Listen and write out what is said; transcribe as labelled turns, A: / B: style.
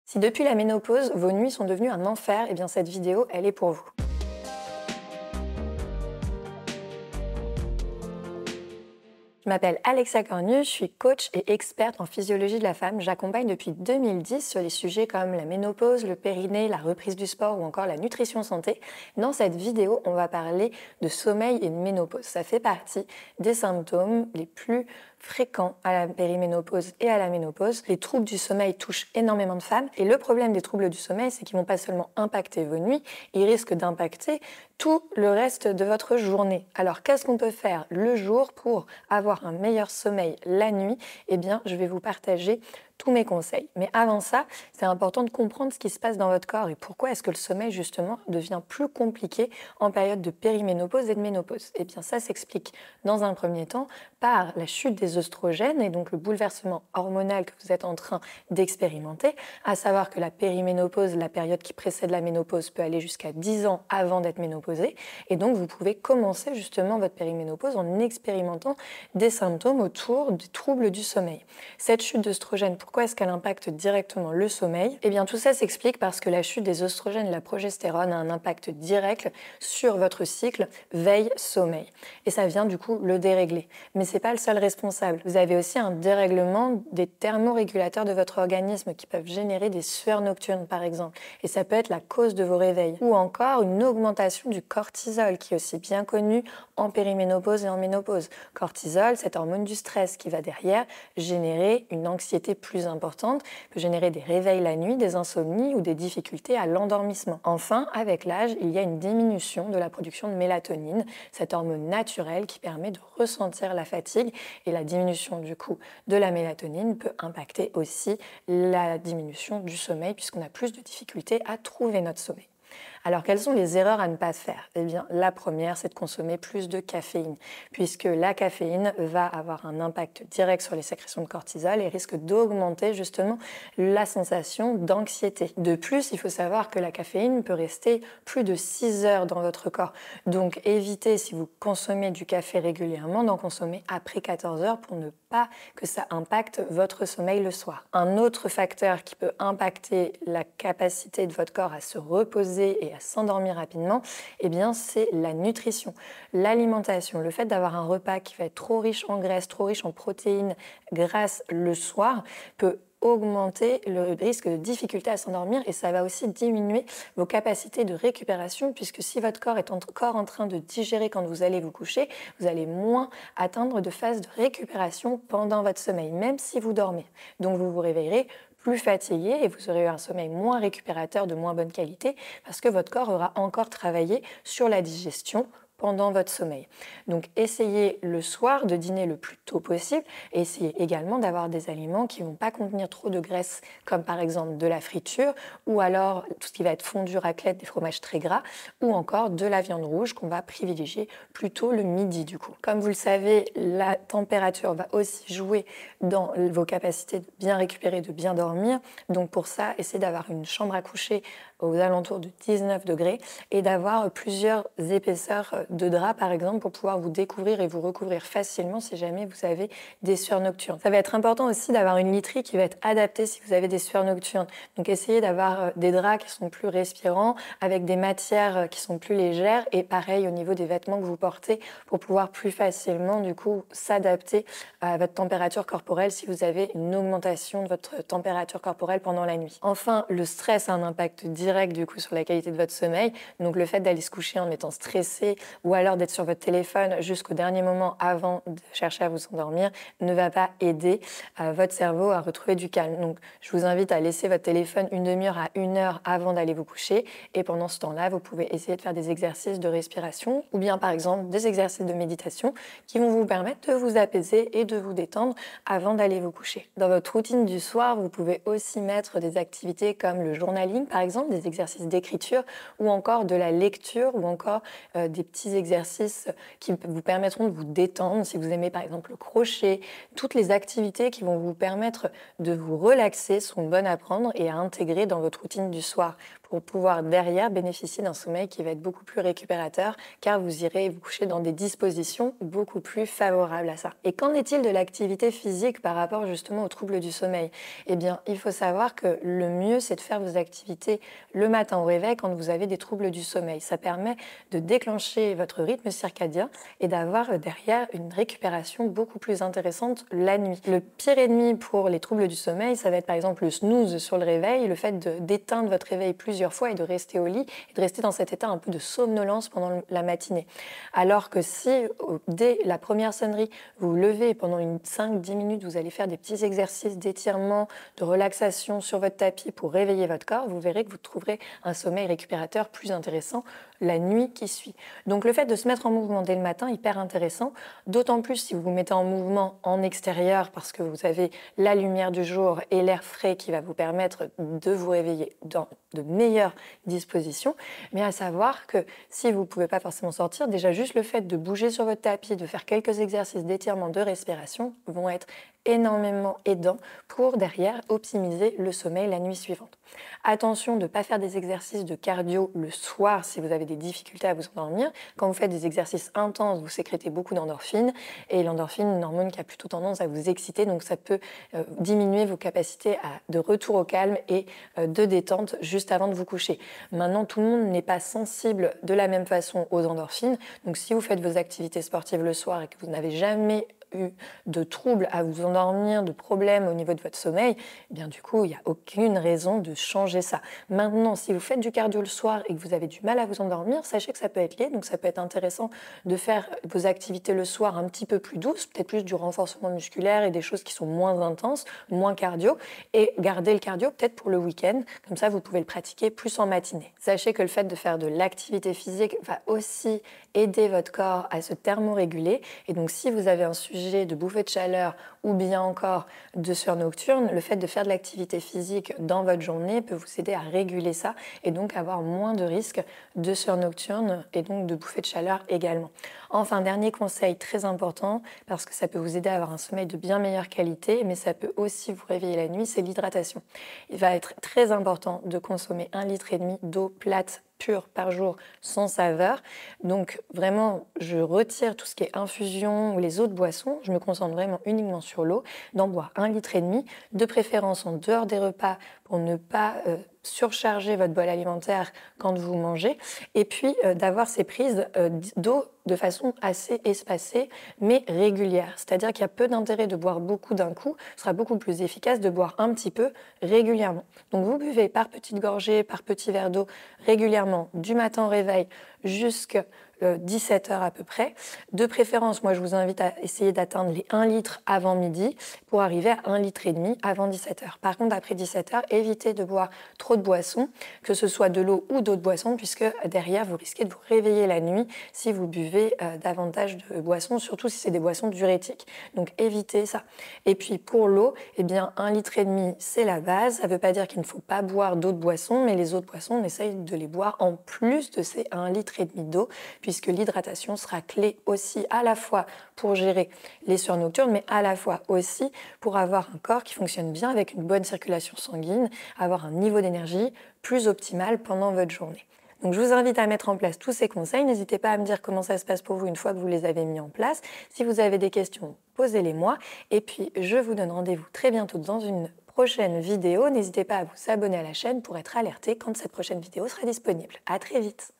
A: Si depuis la ménopause, vos nuits sont devenues un enfer, eh bien cette vidéo, elle est pour vous. Je m'appelle Alexa Cornu, je suis coach et experte en physiologie de la femme. J'accompagne depuis 2010 sur les sujets comme la ménopause, le périnée, la reprise du sport ou encore la nutrition santé. Dans cette vidéo, on va parler de sommeil et de ménopause. Ça fait partie des symptômes les plus fréquents à la périménopause et à la ménopause. Les troubles du sommeil touchent énormément de femmes et le problème des troubles du sommeil, c'est qu'ils ne vont pas seulement impacter vos nuits, ils risquent d'impacter tout le reste de votre journée. Alors qu'est-ce qu'on peut faire le jour pour avoir un meilleur sommeil la nuit? Eh bien, je vais vous partager tous mes conseils. Mais avant ça, c'est important de comprendre ce qui se passe dans votre corps et pourquoi est-ce que le sommeil, justement, devient plus compliqué en période de périménopause et de ménopause. Eh bien, ça s'explique dans un premier temps par la chute des œstrogènes et donc le bouleversement hormonal que vous êtes en train d'expérimenter, à savoir que la périménopause, la période qui précède la ménopause, peut aller jusqu'à 10 ans avant d'être ménopausée. Et donc, vous pouvez commencer justement votre périménopause en expérimentant des symptômes autour des troubles du sommeil. Cette chute d'œstrogènes, pourquoi est-ce qu'elle impacte directement le sommeil? Eh bien, tout ça s'explique parce que la chute des œstrogènes et la progestérone a un impact direct sur votre cycle veille-sommeil. Et ça vient du coup le dérégler. Mais ce n'est pas le seul responsable. Vous avez aussi un dérèglement des thermorégulateurs de votre organisme qui peuvent générer des sueurs nocturnes, par exemple. Et ça peut être la cause de vos réveils. Ou encore une augmentation du cortisol, qui est aussi bien connu en périménopause et en ménopause. Cortisol, cette hormone du stress qui va derrière générer une anxiété plus importante, peut générer des réveils la nuit, des insomnies ou des difficultés à l'endormissement. Enfin, avec l'âge, il y a une diminution de la production de mélatonine, cette hormone naturelle qui permet de ressentir la fatigue, et la diminution du coup de la mélatonine peut impacter aussi la diminution du sommeil puisqu'on a plus de difficultés à trouver notre sommeil. Alors, quelles sont les erreurs à ne pas faire? Eh bien, la première, c'est de consommer plus de caféine, puisque la caféine va avoir un impact direct sur les sécrétions de cortisol et risque d'augmenter justement la sensation d'anxiété. De plus, il faut savoir que la caféine peut rester plus de 6 heures dans votre corps. Donc, évitez, si vous consommez du café régulièrement, d'en consommer après 14 heures pour ne pas que ça impacte votre sommeil le soir. Un autre facteur qui peut impacter la capacité de votre corps à se reposer et à s'endormir rapidement, eh bien, c'est la nutrition, l'alimentation. Le fait d'avoir un repas qui va être trop riche en graisse, trop riche en protéines, grasses le soir, peut augmenter le risque de difficulté à s'endormir et ça va aussi diminuer vos capacités de récupération puisque si votre corps est encore en train de digérer quand vous allez vous coucher, vous allez moins atteindre de phase de récupération pendant votre sommeil, même si vous dormez. Donc vous vous réveillerez plus fatigué et vous aurez eu un sommeil moins récupérateur de moins bonne qualité parce que votre corps aura encore travaillé sur la digestion pendant votre sommeil. Donc essayez le soir de dîner le plus tôt possible et essayez également d'avoir des aliments qui ne vont pas contenir trop de graisse comme par exemple de la friture ou alors tout ce qui va être fondu, raclette, des fromages très gras ou encore de la viande rouge qu'on va privilégier plutôt le midi du coup. Comme vous le savez, la température va aussi jouer dans vos capacités de bien récupérer, de bien dormir. Donc pour ça, essayez d'avoir une chambre à coucher aux alentours de 19 degrés et d'avoir plusieurs épaisseurs de drap par exemple pour pouvoir vous découvrir et vous recouvrir facilement si jamais vous avez des sueurs nocturnes. Ça va être important aussi d'avoir une literie qui va être adaptée si vous avez des sueurs nocturnes. Donc essayez d'avoir des draps qui sont plus respirants avec des matières qui sont plus légères et pareil au niveau des vêtements que vous portez pour pouvoir plus facilement du coup s'adapter à votre température corporelle si vous avez une augmentation de votre température corporelle pendant la nuit. Enfin, le stress a un impact direct du coup sur la qualité de votre sommeil. Donc le fait d'aller se coucher en étant stressé ou alors d'être sur votre téléphone jusqu'au dernier moment avant de chercher à vous endormir ne va pas aider votre cerveau à retrouver du calme. Donc je vous invite à laisser votre téléphone une demi-heure à 1 heure avant d'aller vous coucher et pendant ce temps-là, vous pouvez essayer de faire des exercices de respiration ou bien par exemple des exercices de méditation qui vont vous permettre de vous apaiser et de vous détendre avant d'aller vous coucher. Dans votre routine du soir, vous pouvez aussi mettre des activités comme le journaling par exemple, des exercices d'écriture ou encore de la lecture ou encore des petits petits exercices qui vous permettront de vous détendre. Si vous aimez par exemple le crochet, toutes les activités qui vont vous permettre de vous relaxer sont bonnes à prendre et à intégrer dans votre routine du soir pour pouvoir derrière bénéficier d'un sommeil qui va être beaucoup plus récupérateur car vous irez vous coucher dans des dispositions beaucoup plus favorables à ça. Et qu'en est-il de l'activité physique par rapport justement aux troubles du sommeil? Eh bien, il faut savoir que le mieux, c'est de faire vos activités le matin au réveil quand vous avez des troubles du sommeil. Ça permet de déclencher votre rythme circadien et d'avoir derrière une récupération beaucoup plus intéressante la nuit. Le pire ennemi pour les troubles du sommeil, ça va être par exemple le snooze sur le réveil, le fait d'éteindre votre réveil plusieurs fois et de rester au lit et de rester dans cet état un peu de somnolence pendant la matinée. Alors que si dès la première sonnerie, vous vous levez et pendant 5-10 minutes, vous allez faire des petits exercices d'étirement, de relaxation sur votre tapis pour réveiller votre corps, vous verrez que vous trouverez un sommeil récupérateur plus intéressant la nuit qui suit. Donc le fait de se mettre en mouvement dès le matin, hyper intéressant, d'autant plus si vous vous mettez en mouvement en extérieur parce que vous avez la lumière du jour et l'air frais qui va vous permettre de vous réveiller dans de meilleures dispositions. Mais à savoir que si vous ne pouvez pas forcément sortir, déjà juste le fait de bouger sur votre tapis, de faire quelques exercices d'étirement, de respiration vont être énormément aidants pour derrière optimiser le sommeil la nuit suivante. Attention de ne pas faire des exercices de cardio le soir si vous avez des difficultés à vous endormir. Quand vous faites des exercices intenses, vous sécrétez beaucoup d'endorphine et l'endorphine, une hormone qui a plutôt tendance à vous exciter, donc ça peut diminuer vos capacités de retour au calme et de détente juste avant de vous coucher. Maintenant, tout le monde n'est pas sensible de la même façon aux endorphines, donc si vous faites vos activités sportives le soir et que vous n'avez jamais eu de troubles à vous endormir, de problèmes au niveau de votre sommeil, eh bien du coup, il n'y a aucune raison de changer ça. Maintenant, si vous faites du cardio le soir et que vous avez du mal à vous endormir, sachez que ça peut être lié, donc ça peut être intéressant de faire vos activités le soir un petit peu plus douces, peut-être plus du renforcement musculaire et des choses qui sont moins intenses, moins cardio, et garder le cardio peut-être pour le week-end, comme ça vous pouvez le pratiquer plus en matinée. Sachez que le fait de faire de l'activité physique va aussi aider votre corps à se thermoréguler, et donc si vous avez un sujet de bouffée de chaleur ou bien encore de sueur nocturne, le fait de faire de l'activité physique dans votre journée peut vous aider à réguler ça et donc avoir moins de risques de sueur nocturne et donc de bouffée de chaleur également. Enfin, dernier conseil très important, parce que ça peut vous aider à avoir un sommeil de bien meilleure qualité, mais ça peut aussi vous réveiller la nuit, c'est l'hydratation. Il va être très important de consommer 1,5 litre d'eau plate pure par jour sans saveur. Donc vraiment, je retire tout ce qui est infusion ou les autres boissons. Je me concentre vraiment uniquement sur l'eau, d'en boire 1,5 litre, de préférence en dehors des repas pour ne pas surcharger votre bol alimentaire quand vous mangez, et puis d'avoir ces prises d'eau de façon assez espacée mais régulière. C'est-à-dire qu'il y a peu d'intérêt de boire beaucoup d'un coup, ce sera beaucoup plus efficace de boire un petit peu régulièrement. Donc vous buvez par petites gorgées, par petits verres d'eau régulièrement du matin au réveil jusqu'à 17 heures à peu près. De préférence, moi je vous invite à essayer d'atteindre les 1 litre avant midi pour arriver à 1,5 litre avant 17 heures. Par contre, après 17 heures, évitez de boire trop de boissons, que ce soit de l'eau ou d'autres boissons, puisque derrière vous risquez de vous réveiller la nuit si vous buvez davantage de boissons, surtout si c'est des boissons diurétiques. Donc évitez ça. Et puis pour l'eau, eh bien 1,5 litre c'est la base. Ça ne veut pas dire qu'il ne faut pas boire d'autres boissons, mais les autres boissons, on essaye de les boire en plus de ces 1,5 litre d'eau, puisque l'hydratation sera clé aussi à la fois pour gérer les sueurs nocturnes, mais à la fois aussi pour avoir un corps qui fonctionne bien avec une bonne circulation sanguine, avoir un niveau d'énergie plus optimal pendant votre journée. Donc je vous invite à mettre en place tous ces conseils. N'hésitez pas à me dire comment ça se passe pour vous une fois que vous les avez mis en place. Si vous avez des questions, posez-les-moi. Et puis je vous donne rendez-vous très bientôt dans une prochaine vidéo. N'hésitez pas à vous abonner à la chaîne pour être alerté quand cette prochaine vidéo sera disponible. À très vite.